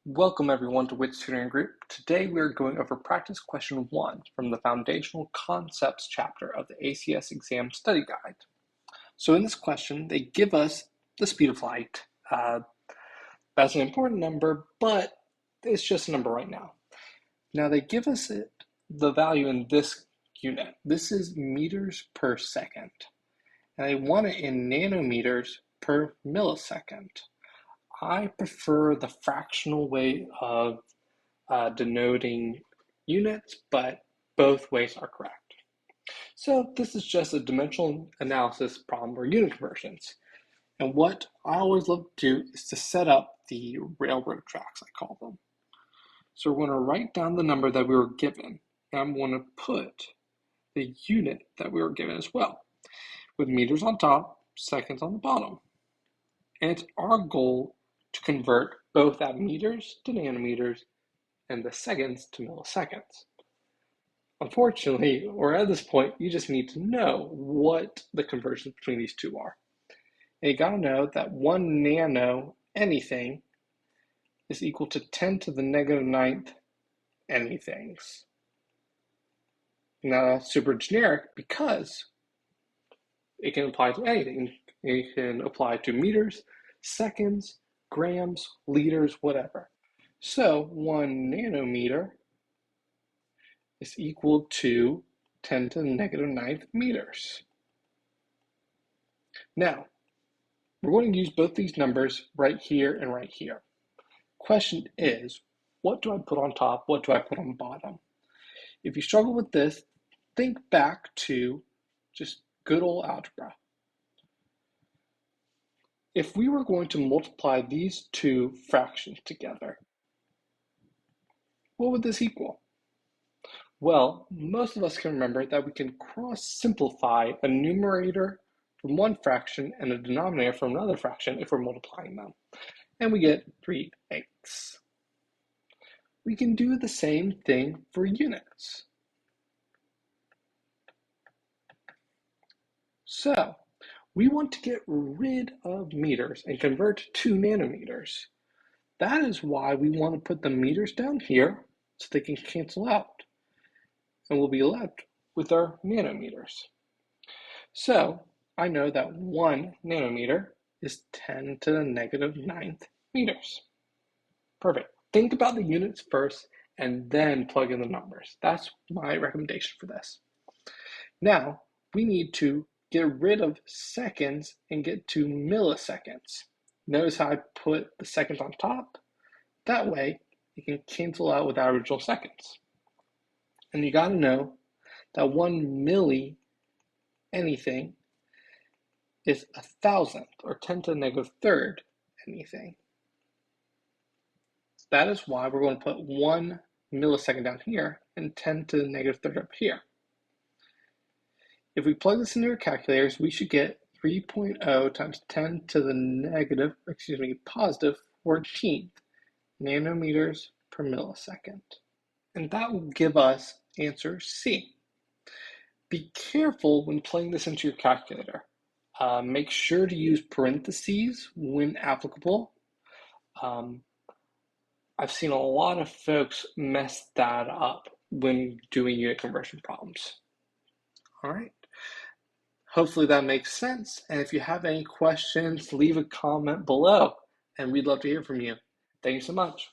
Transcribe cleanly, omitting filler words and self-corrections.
Welcome everyone to WITS Tutoring Group. Today we are going over practice question 1 from the Foundational Concepts chapter of the ACS exam study guide. So in this question, they give us the speed of light. That's an important number, but it's just a number right now. Now they give us the value in this unit. This is meters per second. And they want it in nanometers per millisecond. I prefer the fractional way of denoting units, but both ways are correct. So this is just a dimensional analysis problem or unit conversions. And what I always love to do is to set up the railroad tracks, I call them. So we're going to write down the number that we were given, and I'm going to put the unit that we were given as well, with meters on top, seconds on the bottom. And it's our goal to convert both that meters to nanometers and the seconds to milliseconds. Unfortunately, or at this point, you just need to know what the conversions between these two are. And you gotta know that 1 nano anything is equal to 10 to the negative 9th anythings. Now that's super generic because it can apply to anything. It can apply to meters, seconds, grams, liters, whatever. So 1 nanometer is equal to 10 to the negative 9th meters. Now, we're going to use both these numbers right here and right here. Question is, what do I put on top? What do I put on the bottom? If you struggle with this, think back to just good old algebra. If we were going to multiply these two fractions together, what would this equal? Well, most of us can remember that we can cross-simplify a numerator from one fraction and a denominator from another fraction if we're multiplying them. And we get 3/8. We can do the same thing for units. So, we want to get rid of meters and convert to nanometers. That is why we want to put the meters down here so they can cancel out. And we'll be left with our nanometers. So I know that 1 nanometer is 10 to the negative 9th meters. Perfect. Think about the units first and then plug in the numbers. That's my recommendation for this. Now we need to get rid of seconds and get to milliseconds. Notice how I put the seconds on top? That way it can cancel out with our original seconds. And you gotta know that 1 milli anything is 1,000th or 10 to the negative 3rd anything. That is why we're going to put 1 millisecond down here and 10 to the negative 3rd up here. If we plug this into our calculators, we should get 3.0 times 10 to the positive 14th nanometers per millisecond. And that will give us answer C. Be careful when plugging this into your calculator. Make sure to use parentheses when applicable. I've seen a lot of folks mess that up when doing unit conversion problems. All right. Hopefully that makes sense. And if you have any questions, leave a comment below, and we'd love to hear from you. Thank you so much.